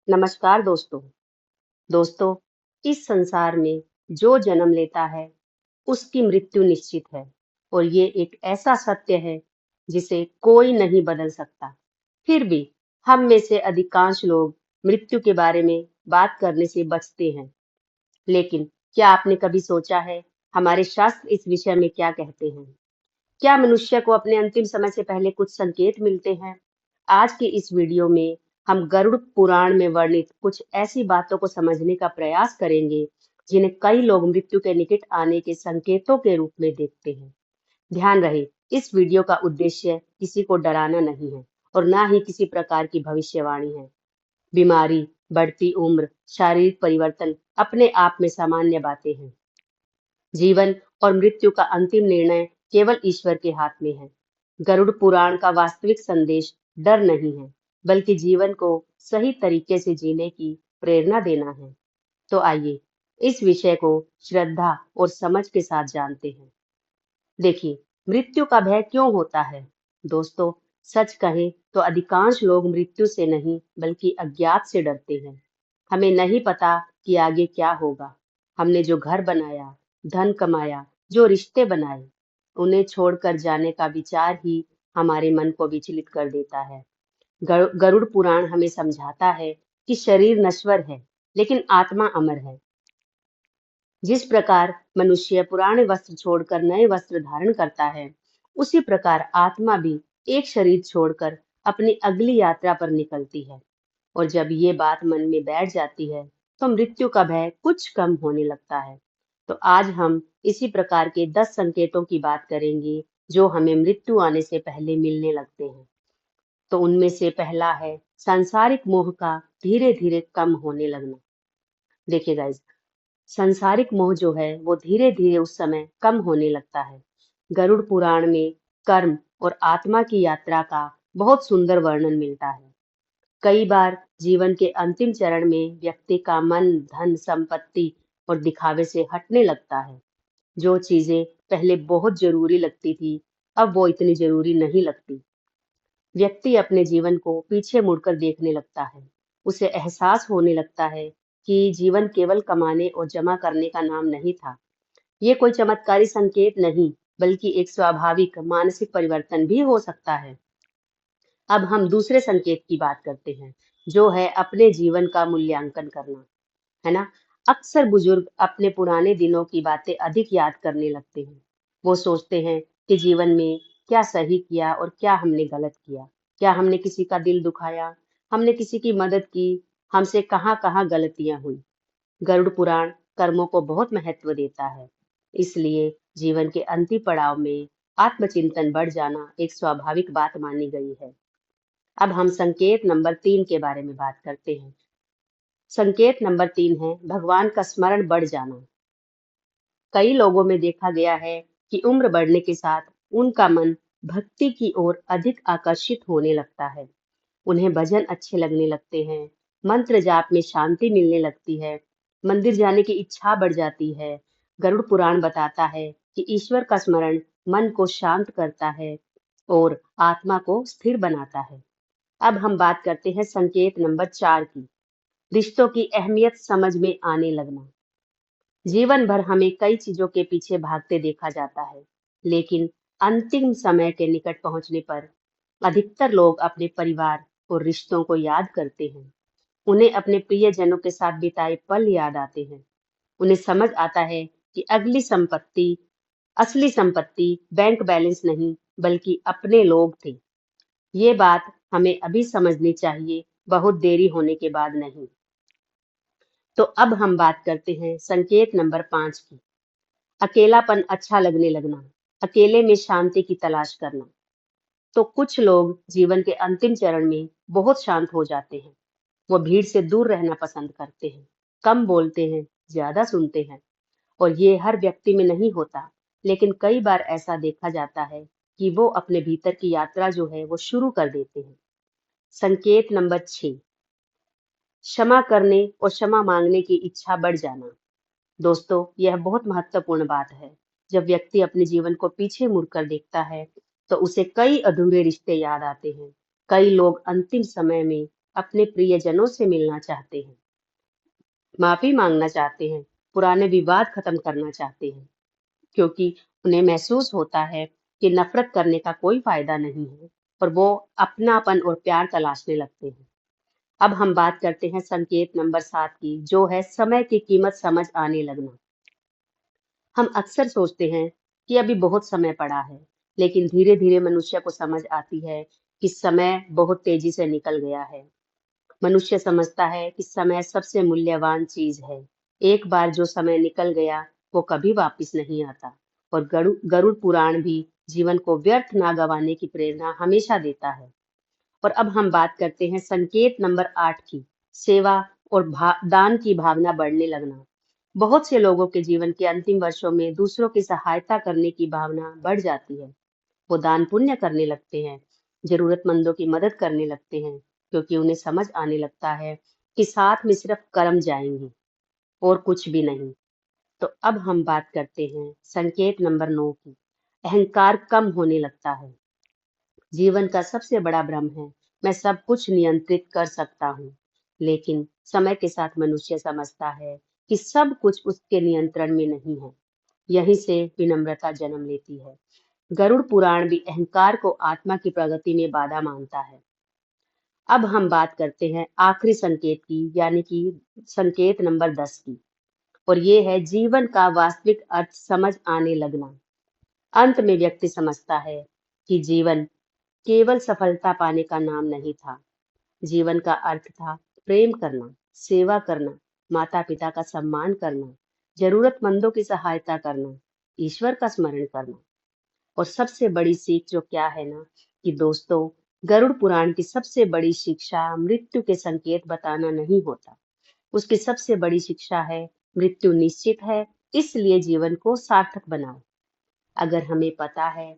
नमस्कार दोस्तों। दोस्तों, इस संसार में जो जन्म लेता है, उसकी मृत्यु निश्चित है और ये एक ऐसा सत्य है जिसे कोई नहीं बदल सकता। फिर भी हम में से अधिकांश लोग मृत्यु के बारे में बात करने से बचते हैं। लेकिन क्या आपने कभी सोचा है, हमारे शास्त्र इस विषय में क्या कहते हैं? क्या मनुष्य को अपने अंतिम समय से पहले कुछ संकेत मिलते हैं? आज की इस वीडियो में हम गरुड़ पुराण में वर्णित कुछ ऐसी बातों को समझने का प्रयास करेंगे, जिन्हें कई लोग मृत्यु के निकट आने के संकेतों के रूप में देखते हैं। ध्यान रहे, इस वीडियो का उद्देश्य किसी को डराना नहीं है और ना ही किसी प्रकार की भविष्यवाणी है। बीमारी, बढ़ती उम्र, शारीरिक परिवर्तन अपने आप में सामान्य बातें हैं। जीवन और मृत्यु का अंतिम निर्णय केवल ईश्वर के हाथ में है। गरुड़ पुराण का वास्तविक संदेश डर नहीं है, बल्कि जीवन को सही तरीके से जीने की प्रेरणा देना है। तो आइए इस विषय को श्रद्धा और समझ के साथ जानते हैं। देखिए, मृत्यु का भय क्यों होता है? दोस्तों, सच कहें तो अधिकांश लोग मृत्यु से नहीं, बल्कि अज्ञात से डरते हैं। हमें नहीं पता कि आगे क्या होगा। हमने जो घर बनाया, धन कमाया, जो रिश्ते बनाए, उन्हें छोड़कर जाने का विचार ही हमारे मन को विचलित कर देता है। गरुड़ पुराण हमें समझाता है कि शरीर नश्वर है, लेकिन आत्मा अमर है। जिस प्रकार मनुष्य पुराने वस्त्र छोड़कर नए वस्त्र धारण करता है, उसी प्रकार आत्मा भी एक शरीर छोड़कर अपनी अगली यात्रा पर निकलती है। और जब ये बात मन में बैठ जाती है, तो मृत्यु का भय कुछ कम होने लगता है। तो आज हम इसी प्रकार के 10 संकेतों की बात करेंगे, जो हमें मृत्यु आने से पहले मिलने लगते हैं। तो उनमें से पहला है सांसारिक मोह का धीरे धीरे कम होने लगना। देखिए गाइस, सांसारिक मोह जो है वो धीरे धीरे उस समय कम होने लगता है। गरुड़ पुराण में कर्म और आत्मा की यात्रा का बहुत सुंदर वर्णन मिलता है। कई बार जीवन के अंतिम चरण में व्यक्ति का मन धन संपत्ति और दिखावे से हटने लगता है। जो चीजें पहले बहुत जरूरी लगती थी, अब वो इतनी जरूरी नहीं लगती। व्यक्ति अपने जीवन को पीछे मुड़कर देखने लगता है। उसे एहसास होने लगता है कि जीवन केवल कमाने और जमा करने का नाम नहीं था। ये कोई चमत्कारी संकेत नहीं, बल्कि एक स्वाभाविक मानसिक परिवर्तन भी हो सकता है। अब हम दूसरे संकेत की बात करते हैं, जो है अपने जीवन का मूल्यांकन करना, है ना? अक्सर बुजुर्ग अपने पुराने दिनों की बातें अधिक याद करने लगते हैं। वो सोचते हैं कि जीवन में क्या सही किया और क्या हमने गलत किया। क्या हमने किसी का दिल दुखाया? हमने किसी की मदद की? हमसे कहाँ-कहाँ गलतियां हुई? गरुड़ पुराण कर्मों को बहुत महत्व देता है। इसलिए जीवन के अंतिम पड़ाव में आत्मचिंतन बढ़ जाना एक स्वाभाविक बात मानी गई है। अब हम संकेत नंबर 3 के बारे में बात करते हैं। संकेत नंबर 3 है भगवान का स्मरण बढ़ जाना। कई लोगों में देखा गया है कि उम्र बढ़ने के साथ उनका मन भक्ति की ओर अधिक आकर्षित होने लगता है। उन्हें भजन अच्छे लगने लगते हैं, मंत्र जाप में शांति मिलने लगती है, मंदिर जाने की इच्छा बढ़ जाती है। गरुड़ पुराण बताता है कि ईश्वर का स्मरण मन को शांत करता है और आत्मा को स्थिर बनाता है। अब हम बात करते हैं संकेत नंबर 4 की, रिश्तों की अहमियत समझ में आने लगना। जीवन भर हमें कई चीजों के पीछे भागते देखा जाता है, लेकिन अंतिम समय के निकट पहुंचने पर अधिकतर लोग अपने परिवार और रिश्तों को याद करते हैं। उन्हें अपने प्रियजनों के साथ बिताए पल याद आते हैं। उन्हें समझ आता है कि असली संपत्ति बैंक बैलेंस नहीं, बल्कि अपने लोग थे। ये बात हमें अभी समझनी चाहिए, बहुत देरी होने के बाद नहीं। तो अब हम बात करते हैं संकेत नंबर 5 की, अकेलापन अच्छा लगने लगना, अकेले में शांति की तलाश करना। तो कुछ लोग जीवन के अंतिम चरण में बहुत शांत हो जाते हैं। वो भीड़ से दूर रहना पसंद करते हैं, कम बोलते हैं, ज्यादा सुनते हैं। और ये हर व्यक्ति में नहीं होता, लेकिन कई बार ऐसा देखा जाता है कि वो अपने भीतर की यात्रा जो है वो शुरू कर देते हैं। संकेत नंबर 6, क्षमा करने और क्षमा मांगने की इच्छा बढ़ जाना। दोस्तों, यह बहुत महत्वपूर्ण बात है। जब व्यक्ति अपने जीवन को पीछे मुड़कर देखता है, तो उसे कई अधूरे रिश्ते याद आते हैं। कई लोग अंतिम समय में अपने प्रियजनों से मिलना चाहते हैं, माफी मांगना चाहते हैं, पुराने विवाद खत्म करना चाहते हैं, क्योंकि उन्हें महसूस होता है कि नफरत करने का कोई फायदा नहीं है और वो अपनापन और प्यार तलाशने लगते हैं। अब हम बात करते हैं संकेत नंबर 7 की, जो है समय की कीमत समझ आने लगना। हम अक्सर सोचते हैं कि अभी बहुत समय पड़ा है, लेकिन धीरे धीरे मनुष्य को समझ आती है कि समय बहुत तेजी से निकल गया है। मनुष्य समझता है कि समय सबसे मूल्यवान चीज है। एक बार जो समय निकल गया, वो कभी वापस नहीं आता। और गरुड़ पुराण भी जीवन को व्यर्थ ना गंवाने की प्रेरणा हमेशा देता है। और अब हम बात करते हैं संकेत नंबर 8 की, सेवा और दान की भावना बढ़ने लगना। बहुत से लोगों के जीवन के अंतिम वर्षों में दूसरों की सहायता करने की भावना बढ़ जाती है। वो दान पुण्य करने लगते हैं, जरूरतमंदों की मदद करने लगते हैं, क्योंकि उन्हें समझ आने लगता है कि साथ में सिर्फ कर्म जाएंगे और कुछ भी नहीं। तो अब हम बात करते हैं संकेत नंबर 9 की, अहंकार कम होने लगता है। जीवन का सबसे बड़ा भ्रम है, मैं सब कुछ नियंत्रित कर सकता हूँ। लेकिन समय के साथ मनुष्य समझता है कि सब कुछ उसके नियंत्रण में नहीं है। यहीं से विनम्रता जन्म लेती है। गरुड़ पुराण भी अहंकार को आत्मा की प्रगति में बाधा मानता है। अब हम बात करते हैं आखिरी संकेत की, यानी कि संकेत नंबर 10 की, और ये है जीवन का वास्तविक अर्थ समझ आने लगना। अंत में व्यक्ति समझता है कि जीवन केवल सफलता पाने का नाम नहीं था। जीवन का अर्थ था प्रेम करना, सेवा करना, माता पिता का सम्मान करना, जरूरतमंदों की सहायता करना, ईश्वर का स्मरण करना। और सबसे बड़ी सीख जो क्या है ना, कि दोस्तों, गरुड़ पुराण की सबसे बड़ी शिक्षा मृत्यु के संकेत बताना नहीं होता। उसकी सबसे बड़ी शिक्षा है मृत्यु निश्चित है, इसलिए जीवन को सार्थक बनाओ। अगर हमें पता है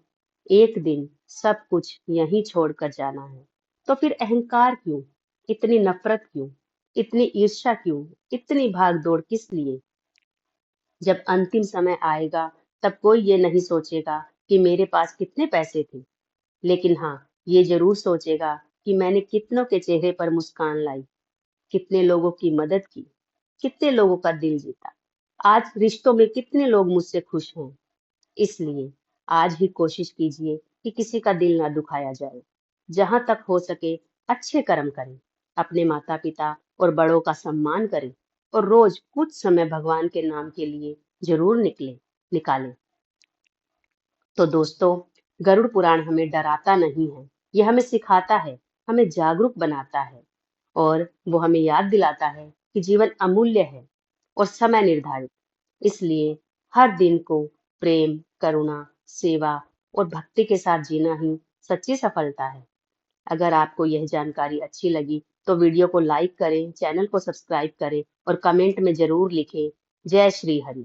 एक दिन सब कुछ यहीं छोड़कर जाना है, तो फिर अहंकार क्यों, इतनी नफरत क्यों, इतनी ईर्ष्या क्यों, इतनी भाग दौड़ किस लिए? जब अंतिम समय आएगा, तब कोई ये नहीं सोचेगा कि मेरे पास कितने पैसे थे, लेकिन हाँ, ये जरूर सोचेगा कि मैंने कितनों के चेहरे पर मुस्कान लाई, कितने लोगों की मदद की, कितने लोगों का दिल जीता। आज रिश्तों में कितने लोग मुझसे खुश हैं। इसलिए आज ही कोशिश कीजिए कि किसी का दिल ना दुखाया जाए। जहां तक हो सके अच्छे कर्म करें, अपने माता पिता और बड़ों का सम्मान करें, और रोज कुछ समय भगवान के नाम के लिए जरूर निकालें। तो दोस्तों, गरुड़ पुराण हमें डराता नहीं है, यह हमें सिखाता है, हमें जागरूक बनाता है, और वो हमें याद दिलाता है कि जीवन अमूल्य है और समय निर्धारित। इसलिए हर दिन को प्रेम, करुणा, सेवा और भक्ति के साथ जीना ही सच्ची सफलता है। अगर आपको यह जानकारी अच्छी लगी, तो वीडियो को लाइक करें, चैनल को सब्सक्राइब करें और कमेंट में जरूर लिखें, जय श्री हरि।